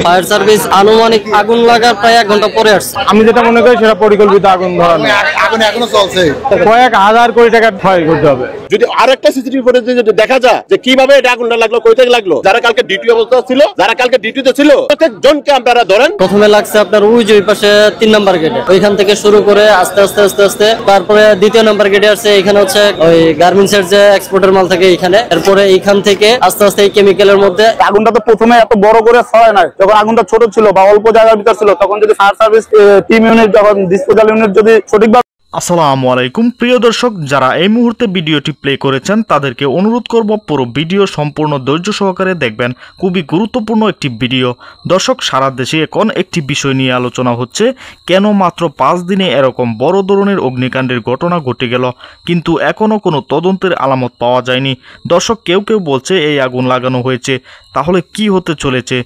Fire service আনুমানিক আগুন লাগার প্রায় 1 ঘন্টা পরে আসছে। আমি যেটা মনে করি সেটা পরিকল্পিত আগুন ধরানো। আগুন এখনো চলছে, কয়েক হাজার কোটি টাকা ক্ষয় করতে হবে। যদি আরেকটা সিসিটিভি ফুটেজে যদি দেখা যায় যে কিভাবে এটা আগুনটা লাগলো, কই থেকে লাগলো, যারা কালকে ডিউটি অবস্থা ছিল, যারা কালকে ডিউটিতে ছিল, প্রত্যেকজনকে আপনারা ধরেন। প্রথমে লাগছে আপনার ওই যে পাশে 3 নাম্বার গেটে, ওইখান থেকে শুরু করে আস্তে আস্তে আস্তে আস্তে তারপরে 2 নাম্বার গেটে আসছে। এখানে হচ্ছে ওই গার্মেন্টস এর যে এক্সপোর্টের মাল থাকে এখানে, এরপরে এইখান থেকে আস্তে আস্তে এই কেমিক্যালের মধ্যে। আগুনটা তো প্রথমে এত বড় করে ছড়ায় না, যখন আগুনটা ছোট ছিল বা অল্প জায়গার ভিতর ছিল, তখন যদি ফায়ার সার্ভিস টিম ইউনিট, যখন ডিসপোজাল ইউনিট যদি সঠিকভাবে। আসসালামু আলাইকুম প্রিয় দর্শক, যারা এই মুহূর্তে ভিডিওটি প্লে করেছেন তাদেরকে অনুরোধ করব পুরো ভিডিও সম্পূর্ণ ধৈর্য সহকারে দেখবেন। খুবই গুরুত্বপূর্ণ একটি ভিডিও। দর্শক, সারা দেশে এখন একটি বিষয় নিয়ে আলোচনা হচ্ছে, কেন মাত্র 5 দিনে এরকম বড় ধরনের অগ্নিকাণ্ডের ঘটনা ঘটে গেল, কিন্তু এখনও কোনো তদন্তের আলামত পাওয়া যায়নি। দর্শক, কেউ কেউ বলছে এই আগুন লাগানো হয়েছে, তাহলে কি হতে চলেছে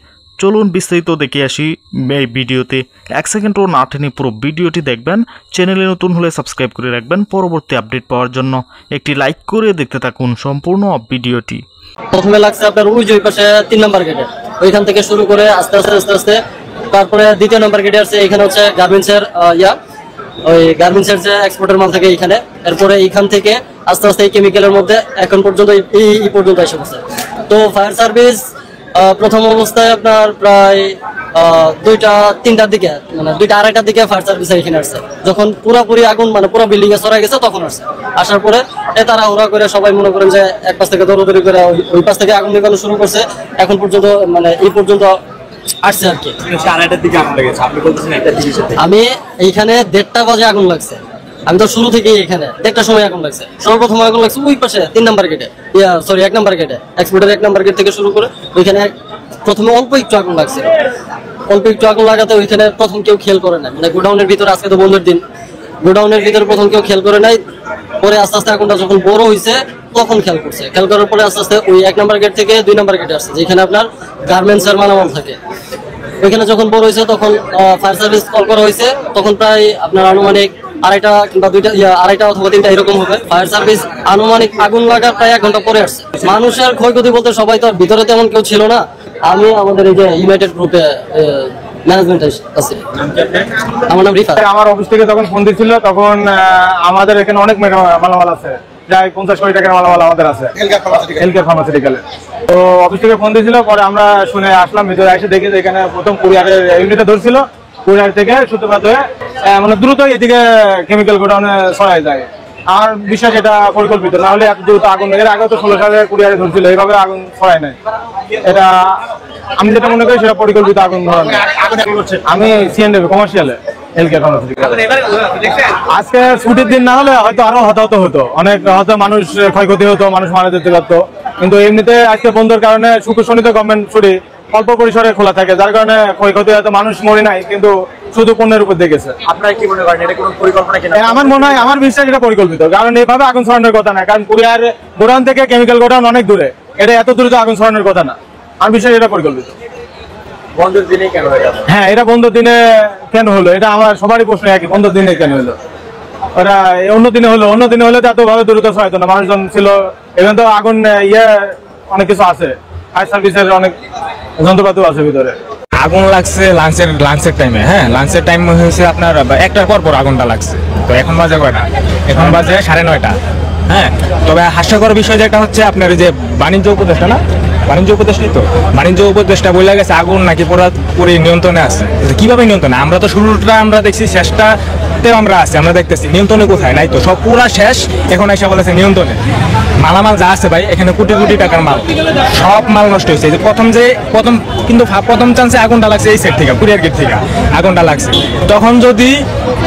চলুন বিস্তারিত দেখে আসি এই ভিডিওতে। 1 সেকেন্ডও না টেনে পুরো ভিডিওটি দেখবেন। চ্যানেলে নতুন হলে সাবস্ক্রাইব করে রাখবেন পরবর্তী আপডেট পাওয়ার জন্য। একটি লাইক করে দেখতে থাকুন সম্পূর্ণ ভিডিওটি। প্রথমে লাগছে আপনার ওই যে পাশে 3 নাম্বার গেটে, ওইখান থেকে শুরু করে আস্তে আস্তে আস্তে আস্তে তারপরে 2 নাম্বার গেটে আসছে। এখানে হচ্ছে গার্মেন্টস এর ওই গার্মেন্টস এর যে এক্সপোর্টের মাল থাকে এখানে, এরপরে এইখান থেকে আস্তে আস্তে এই কেমিক্যালের মধ্যে এখন পর্যন্ত এই পর্যন্ত এসে গেছে। তো ফায়ার সার্ভিস প্রথম অবস্থায় আপনার প্রায় 2টা-3টার দিকে, মানে 2টা-2:30টার দিকে ফায়ার সার্ভিস এখানে আসছে। যখন পুরোপুরি আগুন মানে পুরো বিল্ডিং এ ছড়াই গেছে তখন আসছে। আসার পরে তারা ওরা করে সবাই মনে করেন যে এক পাশ থেকে দৌড়াদৌড়ি করে ওই পাশ থেকে আগুন নেভানো শুরু করছে। এখন পর্যন্ত মানে এই পর্যন্ত আসছে আর কি। আমি এইখানে 1:30 বাজে আগুন লাগছে। আমি তো শুরু থেকেই এখানে 1:30টার সময় আগুন লাগছে। সর্বপ্রথম আগুন লাগছে ওই পাশে 3 নাম্বার গেটে, 1 নাম্বার গেটে, এক্সপোর্টের 1 নাম্বার গেট থেকে শুরু করে ওইখানে প্রথমে অল্প একটু আগুন লাগছিল। অল্প একটু আগুন লাগাতে ওইখানে প্রথম কেউ খেয়াল করে না, মানে গোডাউনের ভিতরে, আজকে তো বন্ধের দিন, গোডাউনের ভিতরে প্রথম কেউ খেয়াল করে নাই। পরে আস্তে আস্তে আগুনটা যখন বড় হয়েছে তখন খেয়াল করছে। খেয়াল করার পরে আস্তে আস্তে ওই 1 নাম্বার গেট থেকে 2 নাম্বার গেটে আসছে, যেখানে আপনার গার্মেন্টস এর মালামাল থাকে। ওইখানে যখন বড় হয়েছে তখন ফায়ার সার্ভিস কল করা হয়েছে। তখন প্রায় আপনার আনুমানিক 2:30 কিংবা 2:30 অথবা 3টা এরকম হবে। ফায়ার সার্ভিস আনুমানিক আগুন লাগার প্রায় 1 ঘন্টা পরে আসছে। মানুষের ক্ষয়ক্ষতি বলতে সবাই তো ভিতরে তেমন কেউ ছিল না। আমি আমাদের এই যে ইউনাইটেড গ্রুপে ম্যানেজমেন্ট আছে, আমার নাম রিফাত। আমার অফিস থেকে যখন ফোন দিচ্ছিল তখন আমাদের এখানে অনেক মালামাল আছে, প্রায় 50 কোটি টাকার মালামাল আমাদের আছে হেলথকেয়ার ফার্মাসিউটিক্যালে। তো অফিস থেকে ফোন দিয়েছিল, পরে আমরা শুনে আসলাম, ভিতরে এসে দেখি যে এখানে প্রথম কুরিয়ারের ইউনিটে ধরছিল। কুরিয়ার থেকে সূত্রপাত হয়ে মানে দ্রুত এদিকে কেমিক্যাল গোডাউনে ছড়ায় যায়। আমার বিশ্বাস এটা পরিকল্পিত, না হলে এত দ্রুত আগুন, এর আগে তো 16 সালে কুরিয়ারে ধরছিল, এইভাবে আগুন ছড়ায় নাই। এটা আমি যেটা মনে করি সেটা পরিকল্পিত আগুন ধরানো। আমি সিএনডি কমার্শিয়ালে হেলথকেয়ার ফার্মাসিউটিক্যাল। আজকে ছুটির দিন না হলে হয়তো আরো হতাহত হতো, অনেক হয়তো মানুষ ক্ষয়ক্ষতি হতো, মানুষ মারা যেতে পারতো। কিন্তু এমনিতে আজকে বন্ধের কারণে শুক্র শনিতে গভর্নমেন্ট ছুটি, অল্প পরিসরে খোলা থাকে, যার কারণে ক্ষয়ক্ষতি হয়তো মানুষ মরে নাই, কিন্তু শুধু পণ্যের উপর দিয়ে গেছে। আপনারা কি মনে করেন এটা কোনো পরিকল্পনা কিনা? আমার মনে হয়, আমার বিশ্বাস এটা পরিকল্পিত, কারণ এইভাবে আগুন ছড়ানোর কথা না। কারণ কুরিয়ার গোডাউন থেকে কেমিক্যাল গোডাউন অনেক দূরে, এটা এত দ্রুত আগুন ছড়ানোর কথা না। আমার বিশ্বাস এটা পরিকল্পিত। বন্ধের দিনে কেন হয়ে গেল? হ্যাঁ, এটা বন্ধের দিনে কেন হলো, এটা আমার সবারই প্রশ্ন একই, বন্ধের দিনে কেন হলো? ওরা অন্য দিনে হলে তো এত ভাবে দ্রুত ছড়াইতো না, মানুষজন ছিল। এখানে তো আগুন অনেক কিছু আছে, ফায়ার সার্ভিসের অনেক যন্ত্রপাতিও আছে ভিতরে। আগুন লাগছে লাঞ্চের টাইমে। হ্যাঁ, লাঞ্চের টাইম হয়েছে আপনার 1টার পর আগুনটা লাগছে। তো এখন বাজে কয়টা? এখন বাজে 9:30। হ্যাঁ, তবে হাস্যকর বিষয় যেটা হচ্ছে আপনার যে বাণিজ্য উপদেষ্টা না, বাণিজ্য উপদেষ্টা বলে গেছে আগুন নাকি পুরোপুরি নিয়ন্ত্রণে আছে। কিভাবে নিয়ন্ত্রণে? আমরা তো শুরুটা আমরা দেখছি, শেষটাতেও আমরা আছি, আমরা দেখতেছি নিয়ন্ত্রণে কোথায় নাই তো, সব পুরা শেষ। এখন এসে বলেছে নিয়ন্ত্রণে। মালামাল যা আছে ভাই, এখানে কোটি কোটি টাকার মাল, সব মাল নষ্ট হয়েছে। প্রথম চান্সে আগুনটা লাগছে এই সাইড থেকে, কুরিয়ার গেট থেকে আগুনটা লাগছে। তখন যদি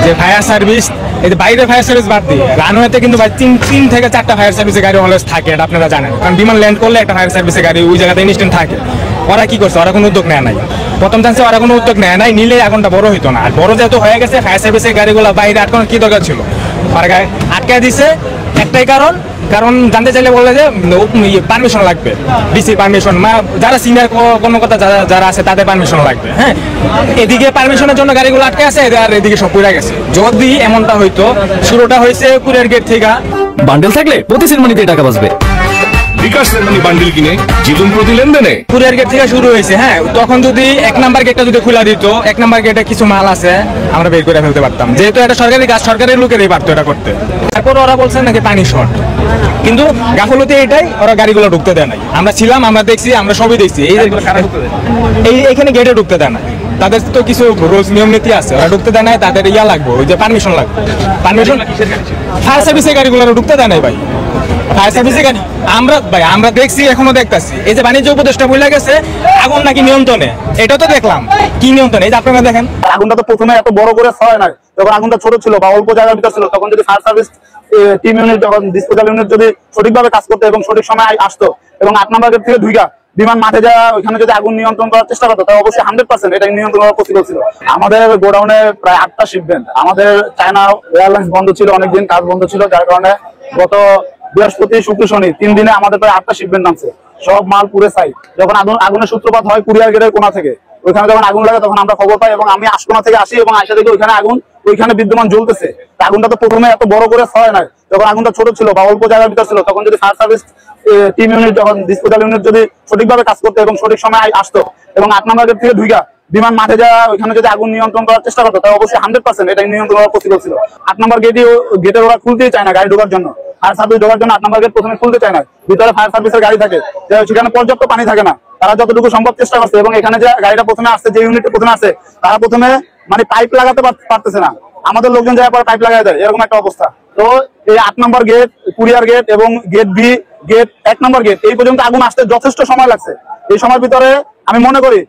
যে ফায়ার সার্ভিস, এই যে বাইরে ফায়ার সার্ভিস বাদ দিয়ে রানওয়েতে কিন্তু ভাই 3 থেকে 4টা ফায়ার সার্ভিসের গাড়ি অলওয়েজ থাকে, এটা আপনারা জানেন। কারণ বিমান ল্যান্ড করলে একটা ফায়ার সার্ভিসের গাড়ি ওই জায়গাতে ইনস্ট্যান্ট থাকে। ওরা কি করছে? ওরা কোনো উদ্যোগ নেয় নাই। প্রথম চান্সে ওরা কোনো উদ্যোগ নেয় নাই, নিলে আগুনটা বড় হইতো না। আর বড় যেহেতু হয়ে গেছে, ফায়ার সার্ভিসের গাড়িগুলো বাইরে আটকানোর কি দরকার ছিল? ওরা গায়ে আটকায় দিছে, একটাই কারণ জানতে চাইলে বলে যে পারমিশন লাগবে, ডিসি পারমিশন, যারা সিনিয়র কর্মকর্তা যারা আছে তাদের পারমিশন লাগবে। হ্যাঁ, এদিকে পারমিশনের জন্য গাড়িগুলো আটকে আছে, আর এদিকে সব পুড়ে গেছে। যদি এমনটা হইতো, শুরুটা হয়েছে কুরিয়ার গেট থেকে। বান্ডেল থাকলে প্রতি সিনেমানিতে টাকা বাঁচবে। বিকাশ সেনমানি বান্ডিল কিনে জীবন প্রতি লেনদেনে। কুরিয়ার গেট থেকে শুরু হয়েছে, হ্যাঁ, তখন যদি 1 নাম্বার গেটটা যদি খোলা দিত, 1 নাম্বার গেটে কিছু মাল আছে আমরা বের করে ফেলতে পারতাম, যেহেতু এটা সরকারি কাজ, সরকারি লোকেরই পারতো এটা করতে। তারপর ওরা বলছে নাকি পানি শর্ট, কিন্তু গাফলতি এটাই, ওরা গাড়িগুলো ঢুকতে দেয় নাই। আমরা ছিলাম, আমরা দেখছি, আমরা সবই দেখছি। এইখানে গেটে ঢুকতে দেয় না, তাদের তো কিছু রুলস নিয়ম নীতি আছে, ওরা ঢুকতে দেয় নাই। তাদের ইয়া লাগবে, ওই যে পারমিশন লাগবে, পারমিশন। ফায়ার সার্ভিসের গাড়িগুলো ঢুকতে দেয় নাই ভাই, ফায়ার সার্ভিসের গাড়ি। আমরা দেখছি, এখনো দেখতেছি। এই যে বাণিজ্য উপদেষ্টা বলে গেছে আগুন নাকি নিয়ন্ত্রণে, এটা তো দেখলাম কি নিয়ন্ত্রণে। এই যে আপনারা দেখেন, আগুনটা তো প্রথমে এত বড় করে ছড়ায় নাই, যখন আগুনটা ছোট ছিল বা অল্প জায়গার ভিতর ছিল, তখন যদি ফায়ার সার্ভিস টিম ইউনিট, যখন ডিসপোজাল ইউনিট যদি সঠিকভাবে কাজ করতো এবং সঠিক সময় আসতো এবং 8 নাম্বার গেট থেকে ঢুইকা বিমান মাঠে যাওয়া, ওইখানে যদি আগুন নিয়ন্ত্রণ করার চেষ্টা করতো, তাহলে অবশ্যই 100% এটা নিয়ন্ত্রণ করা পসিবল ছিল। আমাদের গোডাউনে প্রায় 8টা শিপমেন্ট, আমাদের চায়না এয়ারলাইন্স বন্ধ ছিল, অনেকদিন কাজ বন্ধ ছিল, যার কারণে গত বৃহস্পতি, শুক্র, শনি 3 দিনে আমাদের প্রায় 8টা শিপমেন্ট নামছে, সব মাল পুরে সাই। যখন আগুনের সূত্রপাত হয় কুরিয়ার গেটের কোণা থেকে, ওইখানে যখন আগুন লাগে তখন আমরা খবর পাই এবং আমি আশকোনা থেকে আসি এবং আইসা দেখি ওইখানে আগুন ওইখানে বিদ্যমান জ্বলতেছে। আগুনটা তো প্রথমে এত বড় করে ছড়ায় নাই, যখন আগুনটা ছোট ছিল বা অল্প জায়গার ভিতর ছিল, তখন যদি ফায়ার সার্ভিস টিম ইউনিট, যখন ডিসপোজাল ইউনিট যদি সঠিকভাবে কাজ করতো এবং সঠিক সময় আসতো এবং 8 নাম্বার গেট থেকে ঢুইকা বিমান মাঠে যাওয়া, ওইখানে যদি আগুন নিয়ন্ত্রণ করার চেষ্টা করতো, তাহলে অবশ্যই 100% এটা নিয়ন্ত্রণ করা পসিবল ছিল। 8 নাম্বার গেটের ওরা খুলতেই চায় না গাড়ি ঢোকার জন্য, ফায়ার সার্ভিস ঢোকার জন্য 8 নাম্বার গেট প্রথমে খুলতে চায় না। ভিতরে ফায়ার সার্ভিসের গাড়ি থাকে, সেখানে পর্যাপ্ত পানি থাকে না, তারা যতটুকু সম্ভব চেষ্টা করছে। এবং এখানে যে গাড়িটা প্রথমে আসছে, যে ইউনিটটা প্রথমে আসে, তারা প্রথমে মানে পাইপ লাগাতে পারতেছে না, আমাদের লোকজন যাওয়ার পর পাইপ লাগাই দেয়, এরকম একটা অবস্থা। তো এই 8 নাম্বার গেট, কুরিয়ার গেট এবং gate B, gate 1 number gate, এই পর্যন্ত আগুন আসতে যথেষ্ট সময় লাগছে। এই সময়ের ভিতরে আমি মনে করি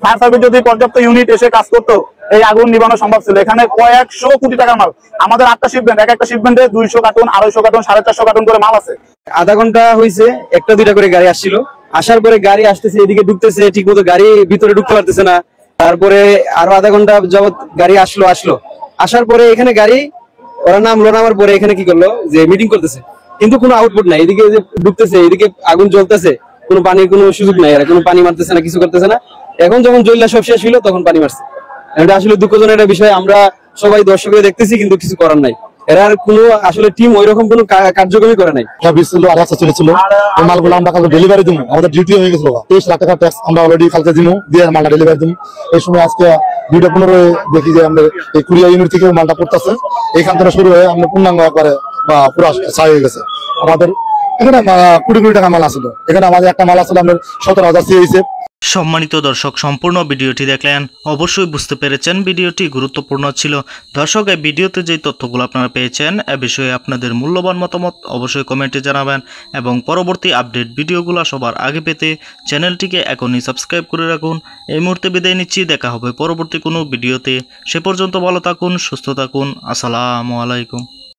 ফায়ার সার্ভিস যদি পর্যাপ্ত ইউনিট এসে কাজ করতো, এই আগুন নিবানো সম্ভব ছিল। এখানে কয়েকশো কোটি টাকার মাল, আমাদের 8টা শিপমেন্ট, একটা শিপমেন্টে 200 কার্টুন, 250 কার্টুন, 450 কার্টুন করে মাল আছে। আধা ঘন্টা হয়েছে, 1টা-2টা করে গাড়ি আসছিল, আসার পরে গাড়ি আসতেছে, এদিকে ঢুকতেছে, ঠিক মতো গাড়ি ভিতরে ঢুকতে পারতেছে না। তারপরে আরো আধা ঘন্টা যাবত গাড়ি আসলো, আসার পরে এখানে গাড়ি ওরা নামার পরে এখানে কি করলো, যে মিটিং করতেছে, কিন্তু কোনো আউটপুট নাই। এদিকে যে ঢুকতেছে, এদিকে আগুন জ্বলতেছে, কোনো পানির কোনো সুযোগ নাই, এরা কোনো পানি মারতেছে না, কিছু করতেছে না। এখন যখন জ্বললা সব শেষ হইলো, তখন পানি মারছে। এটা আসলে দুঃখজনক একটা বিষয়, আমরা সবাই দর্শকরা দেখতেছি, কিন্তু কিছু করার নাই। এরা কোনো আসলে টিম ওইরকম কোনো কার্যক্রমই করে নাই। চলেছিল এই মালগুলো আমরা কালকে ডেলিভারি দিব, আমাদের ডিউটি হয়ে গেছিল। 23 লাখ টাকা ট্যাক্স আমরা অলরেডি কালকে দিব, দিয়ে মালটা ডেলিভারি দিব। এই সময় আজকে 2:15 দেখি যে আমাদের এই কুরিয়ার ইউনিট থেকে মালটা পড়তেছে, এইখান থেকে শুরু হয়ে আমরা পূর্ণাঙ্গ একবারে পুরো ছাই হয়ে গেছে। আমাদের এখানে 20 কোটি টাকা মাল আসছিল, এখানে আমাদের একটা মাল আসলে আমাদের 17,000 সিএইচএফ। সম্মানিত দর্শক, সম্পূর্ণ ভিডিওটি দেখলেন, অবশ্যই বুঝতে পেরেছেন ভিডিওটি গুরুত্বপূর্ণ ছিল। দর্শক, এই ভিডিওতে যে তথ্যগুলো আপনারা পেয়েছেন এ বিষয়ে আপনাদের মূল্যবান মতামত অবশ্যই কমেন্টে জানাবেন এবং পরবর্তী আপডেট ভিডিওগুলো সবার আগে পেতে চ্যানেলটিকে এখনই সাবস্ক্রাইব করে রাখুন। এই মুহূর্তে বিদায় নিচ্ছি, দেখা হবে পরবর্তী কোনো ভিডিওতে। সে পর্যন্ত ভালো থাকুন, সুস্থ থাকুন, আসসালামু আলাইকুম।